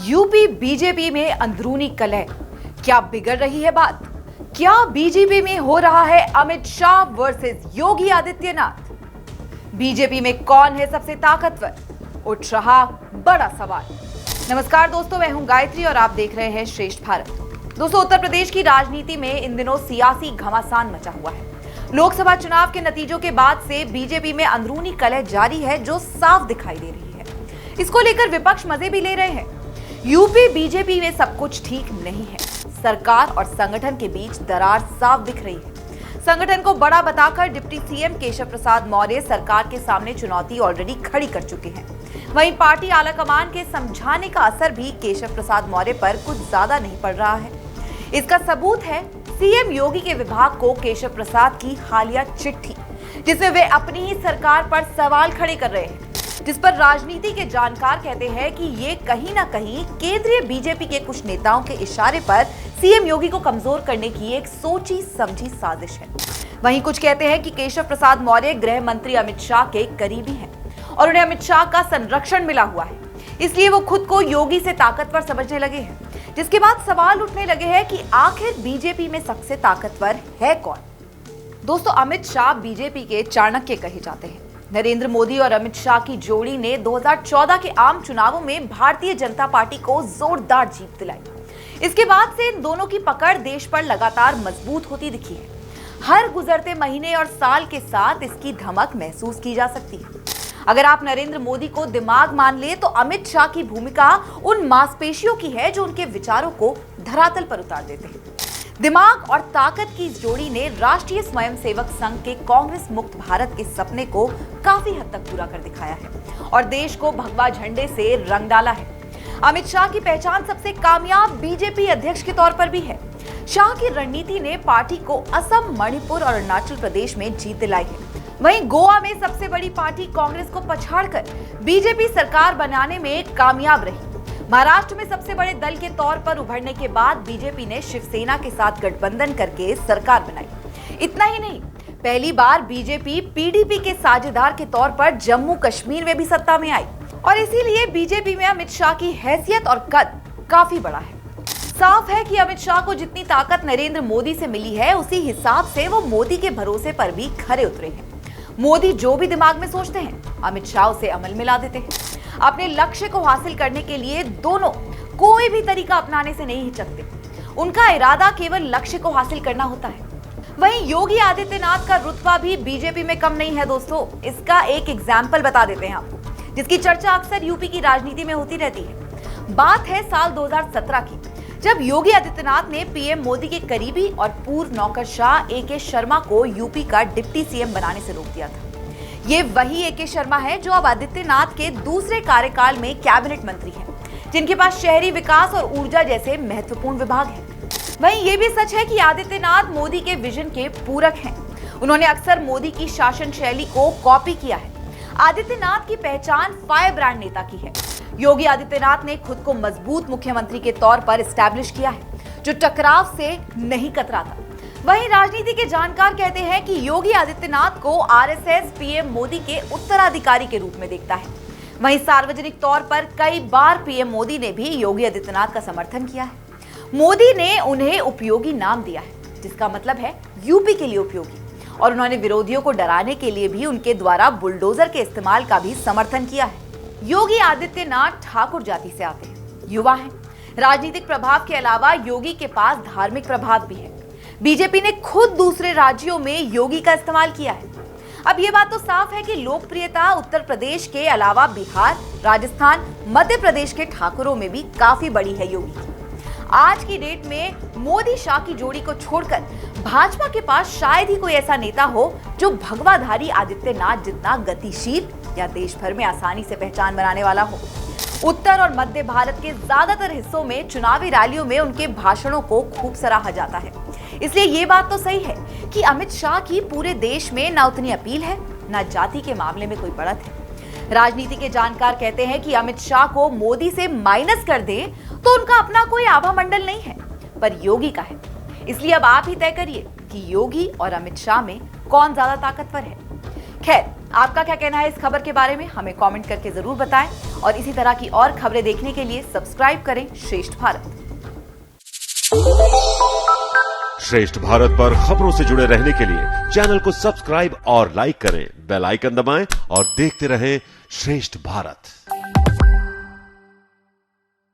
UP BJP में अंदरूनी कलह, क्या बिगड़ रही है बात? क्या बीजेपी में हो रहा है अमित शाह वर्सेस योगी आदित्यनाथ? बीजेपी में कौन है सबसे ताकतवर? उठ रहा बड़ा सवाल। नमस्कार दोस्तों, मैं हूं गायत्री और आप देख रहे हैं श्रेष्ठ भारत। दोस्तों, उत्तर प्रदेश की राजनीति में इन दिनों सियासी घमासान मचा हुआ है। लोकसभा चुनाव के नतीजों के बाद से बीजेपी में अंदरूनी कलह जारी है, जो साफ दिखाई दे रही है। इसको लेकर विपक्ष मजे भी ले रहे हैं। यूपी बीजेपी में सब कुछ ठीक नहीं है। सरकार और संगठन के बीच दरार साफ दिख रही है। संगठन को बड़ा बताकर डिप्टी सीएम केशव प्रसाद मौर्य सरकार के सामने चुनौती ऑलरेडी खड़ी कर चुके हैं। वहीं पार्टी आलाकमान के समझाने का असर भी केशव प्रसाद मौर्य पर कुछ ज्यादा नहीं पड़ रहा है। इसका सबूत है सीएम योगी के विभाग को केशव प्रसाद की हालिया चिट्ठी, जिसमें वे अपनी ही सरकार पर सवाल खड़े कर रहे हैं, जिस पर राजनीति के जानकार कहते हैं कि ये कहीं ना कहीं केंद्रीय बीजेपी के कुछ नेताओं के इशारे पर सीएम योगी को कमजोर करने की एक सोची समझी साजिश है। वहीं कुछ कहते हैं कि केशव प्रसाद मौर्य गृह मंत्री अमित शाह के करीबी हैं और उन्हें अमित शाह का संरक्षण मिला हुआ है, इसलिए वो खुद को योगी से ताकतवर समझने लगे हैं। जिसके बाद सवाल उठने लगे हैं कि आखिर बीजेपी में सबसे ताकतवर है कौन? दोस्तों, अमित शाह बीजेपी के चाणक्य कहे जाते हैं। नरेंद्र मोदी और अमित शाह की जोड़ी ने 2014 के आम चुनावों में भारतीय जनता पार्टी को जोरदार जीत दिलाई। इसके बाद से इन दोनों की पकड़ देश पर लगातार मजबूत होती दिखी है। हर गुजरते महीने और साल के साथ इसकी धमक महसूस की जा सकती है। अगर आप नरेंद्र मोदी को दिमाग मान ले तो अमित शाह की भूमिका उन मांसपेशियों की है जो उनके विचारों को धरातल पर उतार देते हैं। दिमाग और ताकत की इस जोड़ी ने राष्ट्रीय स्वयंसेवक संघ के कांग्रेस मुक्त भारत के सपने को काफी हद तक पूरा कर दिखाया है और देश को भगवा झंडे से रंग डाला है। अमित शाह की पहचान सबसे कामयाब बीजेपी अध्यक्ष के तौर पर भी है। शाह की रणनीति ने पार्टी को असम, मणिपुर और अरुणाचल प्रदेश में जीत दिलाई है। वहीं गोवा में सबसे बड़ी पार्टी कांग्रेस को पछाड़कर बीजेपी सरकार बनाने में कामयाब रही। महाराष्ट्र में सबसे बड़े दल के तौर पर उभरने के बाद बीजेपी ने शिवसेना के साथ गठबंधन करके सरकार बनाई। इतना ही नहीं, पहली बार बीजेपी पीडीपी के साझेदार के तौर पर जम्मू कश्मीर में भी सत्ता में आई और इसीलिए बीजेपी में अमित शाह की हैसियत और कद काफी बड़ा है। साफ है कि अमित शाह को जितनी ताकत नरेंद्र मोदी से मिली है, उसी हिसाब से वो मोदी के भरोसे पर भी खरे उतरे हैं। मोदी जो भी दिमाग में सोचते हैं, अमित शाह उसे अमल में ला देते हैं। अपने लक्ष्य को हासिल करने के लिए दोनों कोई भी तरीका अपनाने से नहीं हिचकते। उनका इरादा केवल लक्ष्य को हासिल करना होता है। वहीं योगी आदित्यनाथ का रुतबा भी बीजेपी में कम नहीं है। दोस्तों, इसका एक एग्जाम्पल बता देते हैं आपको, जिसकी चर्चा अक्सर यूपी की राजनीति में होती रहती है। बात है साल 2017 की, जब योगी आदित्यनाथ ने पीएम मोदी के करीबी और पूर्व नौकरशाह एके शर्मा को यूपी का डिप्टी सीएम बनाने से रोक दिया था। ये वही एके शर्मा है जो अब आदित्यनाथ के दूसरे कार्यकाल में कैबिनेट मंत्री हैं, जिनके पास शहरी विकास और ऊर्जा जैसे महत्वपूर्ण विभाग हैं। वहीं ये भी सच है कि आदित्यनाथ मोदी के विजन के पूरक हैं। उन्होंने अक्सर मोदी की शासन शैली को कॉपी किया है। आदित्यनाथ की पहचान फायर ब्रांड नेता की है। योगी आदित्यनाथ ने खुद को मजबूत मुख्यमंत्री के तौर पर एस्टैब्लिश किया है, जो टकराव से नहीं कतराता। वहीं राजनीति के जानकार कहते हैं कि योगी आदित्यनाथ को आरएसएस पीएम मोदी के उत्तराधिकारी के रूप में देखता है। वहीं सार्वजनिक तौर पर कई बार पीएम मोदी ने भी योगी आदित्यनाथ का समर्थन किया है। मोदी ने उन्हें उपयोगी नाम दिया है, जिसका मतलब है यूपी के लिए उपयोगी, और उन्होंने विरोधियों को डराने के लिए भी उनके द्वारा बुलडोजर के इस्तेमाल का भी समर्थन किया है। योगी आदित्यनाथ ठाकुर जाति से आते हैं, युवा हैं। राजनीतिक प्रभाव के अलावा योगी के पास धार्मिक प्रभाव भी है। बीजेपी ने खुद दूसरे राज्यों में योगी का इस्तेमाल किया है। अब ये बात तो साफ है कि लोकप्रियता उत्तर प्रदेश के अलावा बिहार, राजस्थान, मध्य प्रदेश के ठाकुरों में भी काफी बड़ी है योगी की। आज की डेट में मोदी शाह की जोड़ी को छोड़कर भाजपा के पास शायद ही कोई ऐसा नेता हो जो भगवाधारी आदित्यनाथ जितना गतिशील या देश भर में आसानी से पहचान बनाने वाला हो। उत्तर और मध्य भारत के ज्यादातर हिस्सों में चुनावी रैलियों में उनके भाषणों को खूब सराहा जाता है। इसलिए ये बात तो सही है कि अमित शाह की पूरे देश में न उतनी अपील है, न जाति के मामले में कोई बढ़त है। राजनीति के जानकार कहते हैं कि अमित शाह को मोदी से माइनस कर दे तो उनका अपना कोई आभा मंडल नहीं है, पर योगी का है। इसलिए अब आप ही तय करिए कि योगी और अमित शाह में कौन ज्यादा ताकतवर है। खैर, आपका क्या कहना है इस खबर के बारे में, हमें कमेंट करके जरूर बताएं और इसी तरह की और खबरें देखने के लिए सब्सक्राइब करें श्रेष्ठ भारत। श्रेष्ठ भारत पर खबरों से जुड़े रहने के लिए चैनल को सब्सक्राइब और लाइक करें, बेल आइकन दबाएं और देखते रहें श्रेष्ठ भारत।